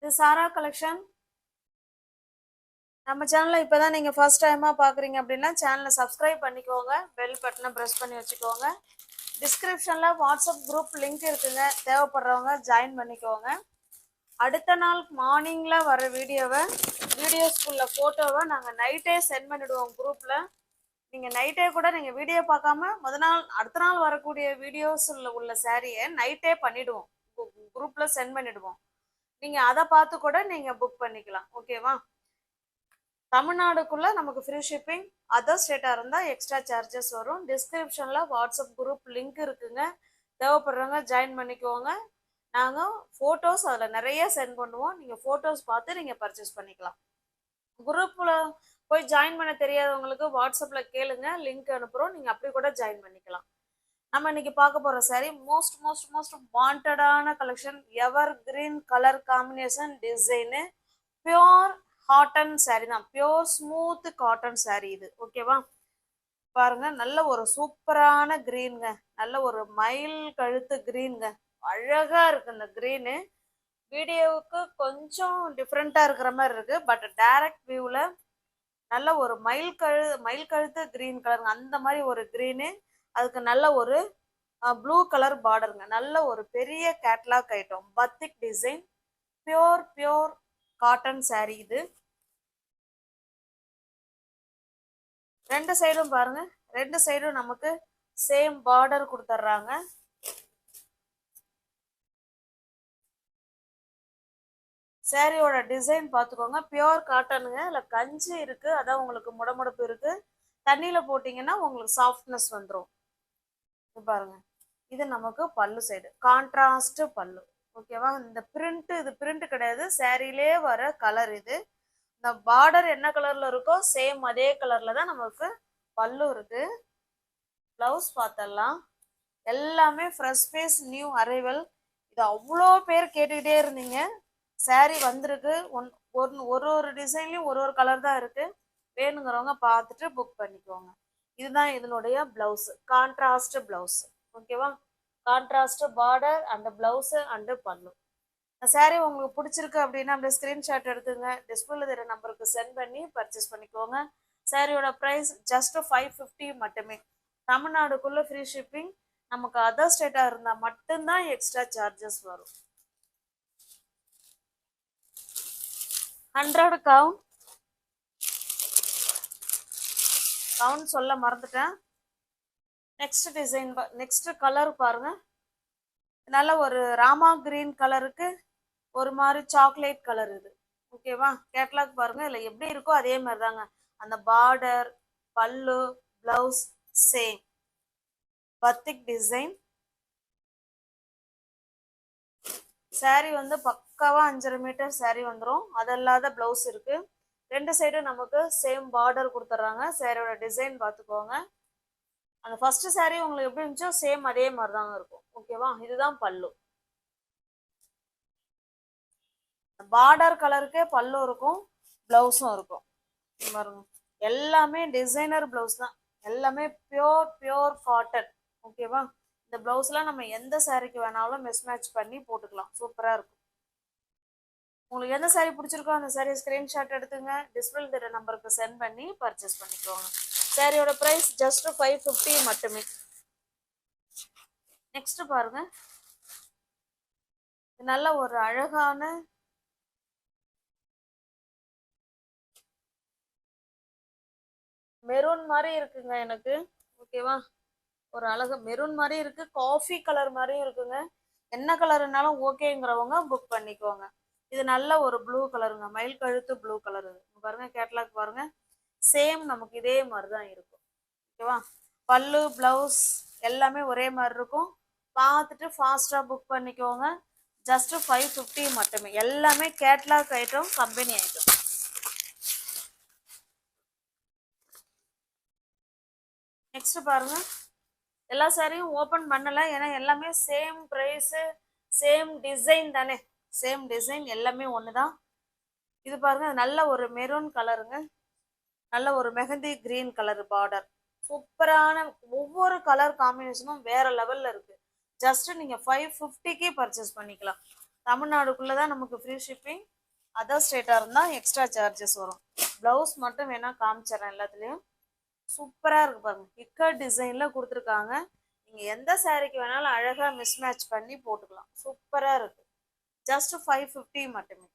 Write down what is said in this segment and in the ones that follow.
இது சாரா கலெக்ஷன். நம்ம சேனலை இப்போதான் நீங்கள் ஃபர்ஸ்ட் டைமாக பார்க்குறீங்க அப்படின்னா சேனலை சப்ஸ்கிரைப் பண்ணிக்கோங்க, பெல் பட்டனை ப்ரெஸ் பண்ணி வச்சுக்கோங்க. டிஸ்கிரிப்ஷனில் வாட்ஸ்அப் குரூப் லிங்க் இருக்குங்க, தேவைப்படுறவங்க ஜாயின் பண்ணிக்கோங்க. அடுத்த நாள் மார்னிங்கில் வர வீடியோஸ்குள்ள ஃபோட்டோவை நாங்கள் நைட்டே சென்ட் பண்ணிவிடுவோம் குரூப்பில். நீங்கள் நைட்டே கூட நீங்கள் வீடியோ பார்க்காம அடுத்த நாள் வரக்கூடிய வீடியோஸில் உள்ள சாரியை நைட்டே பண்ணிவிடுவோம், குரூப்பில் சென்ட் பண்ணிவிடுவோம். நீங்கள் அதை பார்த்து கூட நீங்கள் புக் பண்ணிக்கலாம். ஓகேவா? தமிழ்நாடுக்குள்ளே நமக்கு ஃப்ரீ ஷிப்பிங், அதர் ஸ்டேட்டாக இருந்தால் எக்ஸ்ட்ரா சார்ஜஸ் வரும். டிஸ்கிரிப்ஷனில் வாட்ஸ்அப் குரூப் லிங்க் இருக்குங்க, தேவைப்படுறவங்க ஜாயின் பண்ணிக்கோங்க. நாங்கள் ஃபோட்டோஸ் அதில் நிறைய சென்ட் பண்ணுவோம், நீங்கள் ஃபோட்டோஸ் பார்த்து நீங்கள் பர்ச்சேஸ் பண்ணிக்கலாம். குரூப்பில் போய் ஜாயின் பண்ண தெரியாதவங்களுக்கு வாட்ஸ்அப்பில் கேளுங்க, லிங்க் அனுப்புகிறோம், நீங்கள் அப்படி கூட ஜாயின் பண்ணிக்கலாம். நம்ம இன்னைக்கு பார்க்க போகிற சாரி மோஸ்ட் மோஸ்ட் மோஸ்ட் வாண்டடான collection. Evergreen colour combination design, pure cotton saree தான், பியோர் ஸ்மூத் காட்டன் சாரி இது. ஓகேவா? பாருங்க, நல்ல ஒரு சூப்பரான கிரீனுங்க, நல்ல ஒரு மயில் கழுத்து கிரீனுங்க, அழகா இருக்கு இந்த கிரீனு. வீடியோவுக்கு கொஞ்சம் டிஃப்ரெண்டா இருக்கிற மாதிரி இருக்கு, பட் டைரக்ட் வியூல நல்ல ஒரு மயில் கழுத்து கிரீன் கலருங்க, அந்த மாதிரி ஒரு கிரீனு. அதுக்கு நல்ல ஒரு ப்ளூ கலர் பார்டருங்க, நல்ல ஒரு பெரிய catalogue item, பத்திக் design, pure cotton saree இது. ரெண்டு சைடும் பாருங்க, ரெண்டு சைடும் நமக்கு சேம் பார்டர் கொடுத்துட்றாங்க. சாரியோட டிசைன் பார்த்துக்கோங்க, பியோர் காட்டனுங்க, இல்லை கஞ்சி இருக்கு, அதான் உங்களுக்கு முடமுடப்பு இருக்கு. தண்ணியில போட்டிங்கன்னா உங்களுக்கு சாஃப்ட்னஸ் வந்துடும். பாருங்க, இது நமக்கு பல்லு சைடு, கான்ட்ராஸ்ட் பல்லு. ஓகேவா? இந்த பிரிண்ட், இது பிரிண்ட் கிடையாது, சாரியிலே வர கலர் இது. இந்த பார்டர் என்ன கலர்ல இருக்கோ சேம் அதே கலர்ல தான் நமக்கு பல்லு இருக்கு. பிளவுஸ் பார்த்தலாம், எல்லாமே ஃப்ரெஷ் பீஸ், நியூ அரைவல். இது அவ்வளோ பேர் கேட்டுக்கிட்டே இருந்தீங்க. சாரி வந்திருக்கு, ஒரு டிசைன்லயும் ஒரு கலர் தான் இருக்கு. வேணுங்கிறவங்க பார்த்துட்டு புக் பண்ணிக்கோங்க. இதுதான் இதனுடைய பிளவுஸ், கான்ட்ராஸ்ட் பிளவுஸ். ஓகேவா? Contrast border and blouse and பல்லு. இந்த சாரி உங்களுக்கு பிடிச்சிருக்கு அப்படின்னா அப்படியே ஸ்கிரீன்ஷாட் எடுத்துங்க, டிஸ்பிளேல தெரிய நம்பருக்கு சென்ட் பண்ணி பர்ச்சேஸ் பண்ணிக்கோங்க. சாரியோட ப்ரைஸ் ஜஸ்ட் 550 மட்டுமே. தமிழ்நாடுக்குள்ள ஃப்ரீ ஷிப்பிங், நமக்கு அதர் ஸ்டேட்டாக இருந்தால் மட்டும்தான் எக்ஸ்ட்ரா சார்ஜஸ் வரும். 100 கவுண்ட் சொல்ல மறந்துட்டேன். நெக்ஸ்ட் டிசைன், நெக்ஸ்ட் கலர் பாருங்க, நல்ல ஒரு ராமா கிரீன் கலருக்கு ஒரு மாதிரி சாக்லேட் கலர் இது. ஓகேவா? கேட்லாக் பாருங்க, இல்லை எப்படி இருக்கோ அதே மாதிரி தாங்க. அந்த பார்டர், பல்லு, பிளவுஸ் சேம் பத்திக் டிசைன். சாரி வந்து பக்காவா 5.5 மீட்டர் சாரி வந்துடும். அதல்லாத பிளவுஸ் இருக்கு. ரெண்டு சைடும் நமக்கு சேம் பார்டர் கொடுத்துட்றாங்க. சாரியோட டிசைன் பார்த்துக்கோங்க. அந்த ஃபர்ஸ்ட் சாரி உங்களுக்கு எப்படி இருந்துச்சோ சேம் அதே மாதிரி தாங்க இருக்கும். ஓகேவா? இதுதான் பல்லு. பார்டர் கலருக்கே பல்லு இருக்கும், பிளவுஸும் இருக்கும். பாருங்க, எல்லாமே டிசைனர் பிளவுஸ் தான், எல்லாமே பியோர் காட்டன். ஓகேவா? இந்த பிளவுஸ்லாம் நம்ம எந்த சாரிக்கு வேணாலும் மிஸ் மேட்ச் பண்ணி போட்டுக்கலாம், சூப்பரா இருக்கும். உங்களுக்கு எந்த சாரி பிடிச்சிருக்கோ அந்த சாரி ஸ்கிரீன்ஷாட் எடுத்துங்க, டிஸ்பிளே தெரிய நம்பருக்கு சென்ட் பண்ணி பர்ச்சேஸ் பண்ணிக்கோங்க. சாரியோட பிரைஸ் ஜஸ்ட் 550 மட்டுமே. நெக்ஸ்ட் பாருங்க, நல்ல ஒரு அழகான மெரூன் மாதிரி இருக்குங்க எனக்கு. ஓகேவா? ஒரு அழகு மெரூன் மாதிரி இருக்கு, காஃபி கலர் மாதிரியும் இருக்குங்க. என்ன கலர்னாலும் ஓகேங்கிறவங்க புக் பண்ணிக்கோங்க. இது நல்ல ஒரு ப்ளூ கலருங்க, மயில் கழுத்து ப்ளூ கலர். பாருங்க, கேட்லாக் பாருங்க, சேம் நமக்கு இதே மாதிரி தான் இருக்கும். ஓகேவா? பல்லு, பிளவுஸ் எல்லாமே ஒரே மாதிரி இருக்கும். பார்த்துட்டு ஃபாஸ்டா புக் பண்ணிக்கோங்க. ஜஸ்ட் 550 மட்டுமே. எல்லாமே catalogue item, company item. Next பாருங்க, எல்லா சாரியும் ஓப்பன் பண்ணல, ஏன்னா எல்லாமே சேம் ப்ரைஸ், சேம் டிசைன் தானே, சேம் டிசைன், எல்லாமே ஒன்று தான். இது பாருங்க, நல்ல ஒரு மெரூன் கலருங்க, நல்ல ஒரு மெஹந்தி கிரீன் கலர் பார்டர், சூப்பரான ஒவ்வொரு கலர் காம்பினேஷனும் வேற லெவல்ல இருக்கு. ஜஸ்ட் நீங்க 550க்கு பர்ச்சேஸ் பண்ணிக்கலாம். தமிழ்நாடுக்குள்ளே தான் நமக்கு ஃப்ரீ ஷிப்பிங். அதர் ஸ்டேட்டாக இருந்தால் எக்ஸ்ட்ரா சார்ஜஸ் வரும். ப்ளவுஸ் மட்டும் வேணால் காமிச்சிடறேன் எல்லாத்துலேயும். சூப்பராக இருக்குது பாருங்க. இக்கட் டிசைனில் கொடுத்துருக்காங்க. நீங்கள் எந்த சாரீக்கு வேணாலும் அழகாக மிஸ்மேட்ச் பண்ணி போட்டுக்கலாம். சூப்பராக இருக்குது. ஜஸ்ட் 550 மட்டுமே.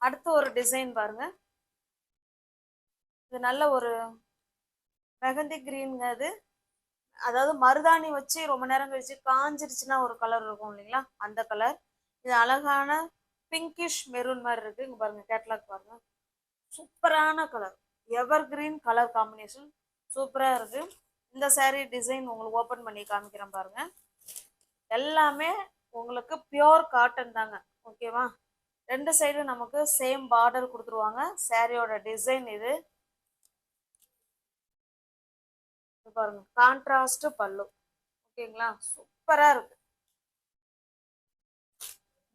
அடுத்து ஒரு டிசைன் பாருங்க. இது நல்ல ஒரு மெகந்தி கிரீனுங்க. அது அதாவது மருதாணி வச்சு ரொம்ப நேரம் கழிச்சு காஞ்சிருச்சுன்னா ஒரு கலர் இருக்கும் இல்லைங்களா, அந்த கலர். இது அழகான பிங்கிஷ் மெரூன் மாதிரி இருக்கு. இங்க பாருங்க, கேட்லாக் பாருங்க. சூப்பரான கலர், எவர் கிரீன் கலர் காம்பினேஷன். சூப்பரா இருக்கு. இந்த saree டிசைன் உங்களுக்கு ஓபன் பண்ணி காமிக்கிறேன் பாருங்க. எல்லாமே உங்களுக்கு பியோர் காட்டன் தாங்க. ஓகேவா? ரெண்டு சைடும் நமக்கு சேம் பார்டர் கொடுத்துருவாங்க. சாரியோட டிசைன் இது பாருங்க. கான்ட்ராஸ்ட் பல்லு. ஓகேங்களா? சூப்பரா இருக்கு.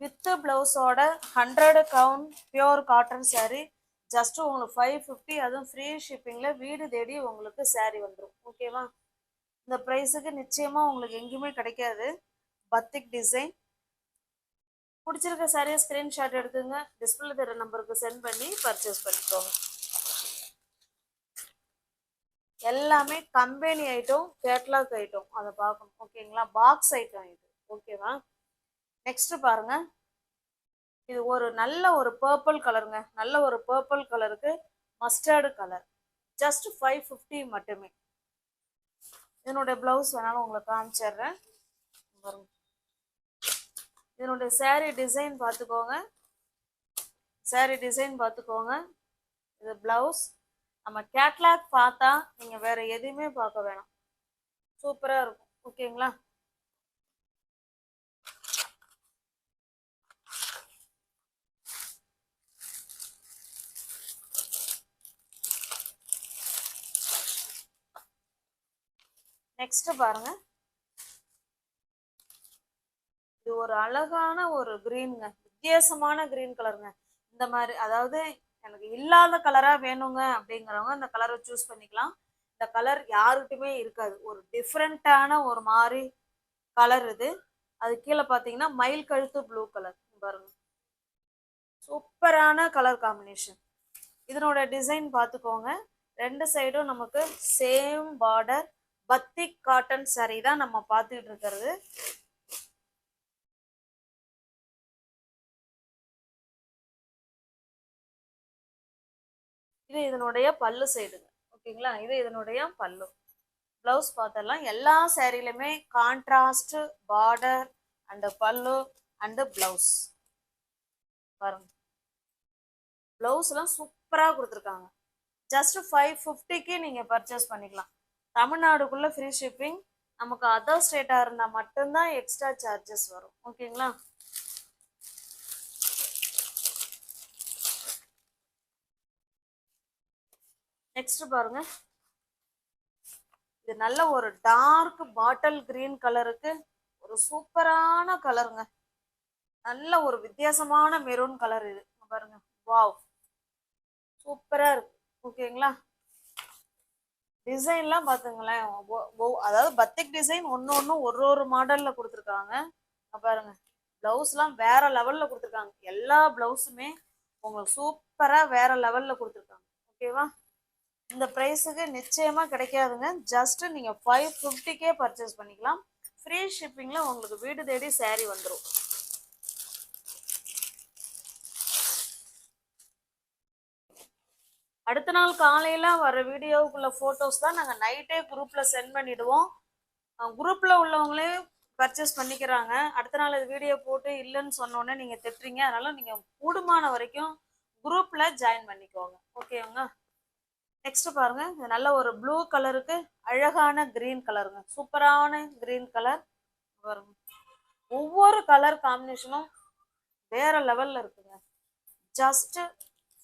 வித் பிளவுஸோட 100 count pure cotton saree. Just உங்களுக்கு 550, அதுவும் ஃப்ரீ ஷிப்பிங்ல வீடு தேடி உங்களுக்கு saree வந்துடும். ஓகேவா? இந்த ப்ரைஸுக்கு நிச்சயமா உங்களுக்கு எங்கேயுமே கிடைக்காது. Batik design. பிடிச்சிருக்க சாரியை ஸ்கிரீன்ஷாட் எடுத்துங்க, டிஸ்பிளே தர நம்பருக்கு சென்ட் பண்ணி பர்ச்சேஸ் பண்ணிக்கோங்க. எல்லாமே கம்பெனி ஐட்டம், கேட்லாக் ஐட்டம், அதை பார்க்கணும். ஓகேங்களா? பாக்ஸ் ஐட்டம் இது. ஓகேவா? நெக்ஸ்ட் பாருங்க. இது ஒரு நல்ல ஒரு பர்பிள் கலருங்க. நல்ல ஒரு பர்பிள் கலருக்கு மஸ்டர்டு கலர். ஜஸ்ட் 550 மட்டுமே. இதனுடைய பிளவுஸ் வேணாலும் உங்களுக்கு காமிச்சிடுறேன் பாருங்க. இதனுடைய saree டிசைன் பார்த்துக்கோங்க. saree டிசைன் பார்த்துக்கோங்க. இது பிளவுஸ். நம்ம கேட்லாக் பார்த்தா நீங்க வேற எதுவுமே பார்க்க வேணாம். சூப்பரா இருக்கும். ஓகேங்களா? நெக்ஸ்ட் பாருங்க. இது ஒரு அழகான ஒரு கிரீனுங்க. வித்தியாசமான கிரீன் கலருங்க. இந்த மாதிரி, அதாவது எனக்கு இல்லாத கலரா வேணுங்க அப்படிங்கிறவங்க இந்த கலரை சூஸ் பண்ணிக்கலாம். இந்த கலர் யாருக்குமே இருக்காது. ஒரு டிஃப்ரெண்டான ஒரு மாதிரி கலர் இது. அது கீழே பார்த்தீங்கன்னா மயில் கழுத்து ப்ளூ கலர் பாருங்க. சூப்பரான கலர் காம்பினேஷன். இதனோட டிசைன் பார்த்துக்கோங்க. ரெண்டு சைடும் நமக்கு சேம் பார்டர். பத்திக் காட்டன் saree தான் நம்ம பார்த்துட்டு இருக்கிறது. இது இதனுடைய பல்லு சைடுங்க. ஓகேங்களா? இது இதனுடைய பல்லு. பிளவுஸ் பார்த்தலாம். எல்லா சாரிலுமே கான்ட்ராஸ்ட் பார்டர் அண்ட் பல்லு அண்ட் பிளவுஸ் பாருங்க. பிளவுஸ் எல்லாம் சூப்பரா கொடுத்துருக்காங்க. ஜஸ்ட் 550க்கு நீங்க பர்ச்சேஸ் பண்ணிக்கலாம். தமிழ்நாடுக்குள்ள ஃப்ரீ ஷிப்பிங். நமக்கு அதர் ஸ்டேட்டா இருந்தா மட்டும்தான் எக்ஸ்ட்ரா சார்ஜஸ் வரும். ஓகேங்களா? நெக்ஸ்ட் பாருங்க. இது நல்ல ஒரு டார்க் பாட்டில் கிரீன் கலருக்கு ஒரு சூப்பரான கலருங்க. நல்ல ஒரு வித்தியாசமான மெரூன் கலர் இது பாருங்க. வாவ், சூப்பரா இருக்கு. ஓகேங்களா? டிசைன்லாம் பாத்துங்களேன். அதாவது பத்திக் டிசைன் ஒன்னு ஒன்னு ஒரு ஒரு மாடல்ல கொடுத்துருக்காங்க பாருங்க. பிளவுஸ்லாம் வேற லெவல்ல கொடுத்துருக்காங்க. எல்லா பிளவுஸுமே உங்களுக்கு சூப்பரா வேற லெவல்ல கொடுத்துருக்காங்க. ஓகேவா? இந்த ப்ரைஸுக்கு நிச்சயமா கிடைக்காதுங்க. ஜஸ்ட் நீங்க 550க்கே பர்ச்சேஸ் பண்ணிக்கலாம். ஃப்ரீ ஷிப்பிங்ல உங்களுக்கு வீடு தேடி saree வந்துடும். அடுத்த நாள் காலையில வர வீடியோக்குள்ள போட்டோஸ் தான் நாங்க நைட்டே குரூப்ல சென்ட் பண்ணிடுவோம். குரூப்ல உள்ளவங்களே பர்ச்சேஸ் பண்ணிக்கிறாங்க. அடுத்த நாள் வீடியோ போட்டு இல்லைன்னு சொன்னோன்னே நீங்க திட்டுறீங்க. அதனால நீங்க கூடுமான வரைக்கும் குரூப்ல ஜாயின் பண்ணிக்கோங்க. ஓகேங்க? நெக்ஸ்ட் பாருங்க. இது நல்ல ஒரு ப்ளூ கலருக்கு அழகான கிரீன் கலருங்க. சூப்பரான கிரீன் கலர் பாருங்க. ஒவ்வொரு கலர் காம்பினேஷனும் வேற லெவல்ல இருக்குங்க. ஜஸ்ட்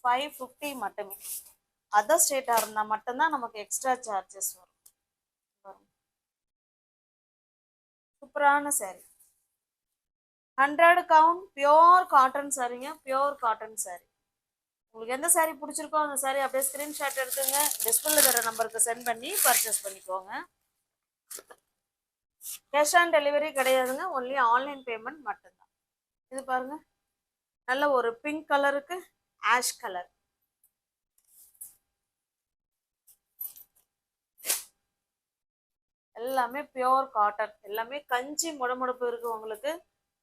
550 மட்டுமே. அதர் ஸ்டேட்டா இருந்தா மட்டும்தான் நமக்கு எக்ஸ்ட்ரா சார்ஜஸ் வரும். சூப்பரான saree. 100 கவுண்ட் பியோர் காட்டன் சாரீங்க. Pure cotton saree. உங்களுக்கு எந்த saree பிடிச்சிருக்கோ அந்த saree அப்படியே ஸ்கிரீன்ஷாட் எடுத்துங்க, டிஸ்பிளேல தர நம்பருக்கு சென்ட் பண்ணி பர்ச்சேஸ் பண்ணிக்கோங்க. கேஷ் ஆன் டெலிவரி கிடையாதுங்க, ஒன்லி ஆன்லைன் பேமெண்ட் மட்டும்தான். இது பாருங்க, நல்ல ஒரு பிங்க் கலருக்கு ஆஷ் கலர். எல்லாமே பியோர் காட்டன், எல்லாமே கஞ்சி முடமுடப்பு இருக்கு உங்களுக்கு.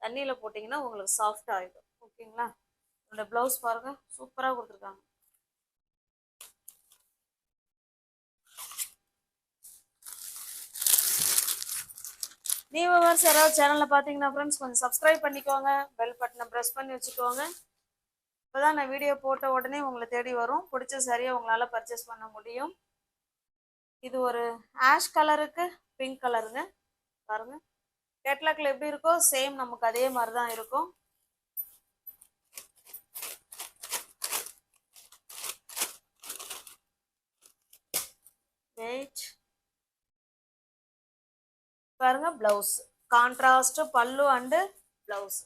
தண்ணியில போட்டிங்கன்னா உங்களுக்கு சாஃப்ட் ஆகிடும். ஓகேங்களா? என்னோட ப்ளவுஸ் பாருங்க, சூப்பராக கொடுத்துருக்காங்க. வியூவர்ஸ் யாராவது சேனலில் பார்த்தீங்கன்னா ஃப்ரெண்ட்ஸ் கொஞ்சம் சப்ஸ்கிரைப் பண்ணிக்கோங்க, பெல் பட்டனை ப்ரெஸ் பண்ணி வச்சுக்கோங்க. இப்போதான் நான் வீடியோ போட்ட உடனே உங்களை தேடி வரும், பிடிச்ச சரியாக உங்களால் பர்ச்சேஸ் பண்ண முடியும். இது ஒரு ஆஷ் கலருக்கு பிங்க் கலருங்க. பாருங்க, கேட்லாக்ல எப்படி இருக்கோ சேம் நமக்கு அதே மாதிரி தான் இருக்கும். வெயிட் பாருங்க, பிளவுஸ் கான்ட்ராஸ்ட் பல்லு அண்டு பிளவுஸ்.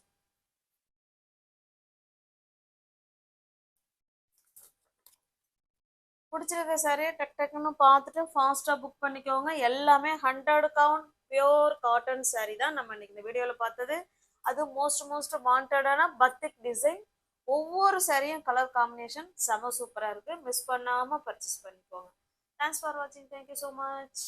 பிடிச்சிருக்க சாரி டக் டக்குன்னு பார்த்துட்டு ஃபாஸ்ட்டாக புக் பண்ணிக்கோங்க. எல்லாமே 100 கவுண்ட் பியோர் காட்டன் சாரி தான் நம்ம இன்னைக்கு இந்த வீடியோவில் பார்த்தது. அது மோஸ்ட் வாண்டடான பத்திக் டிசைன். ஒவ்வொரு சாரியும் கலர் காம்பினேஷன் செம சூப்பராக இருக்குது. மிஸ் பண்ணாமல் பர்ச்சேஸ் பண்ணிக்கோங்க. தேங்க்ஸ் ஃபார் வாட்சிங். Thank you so much.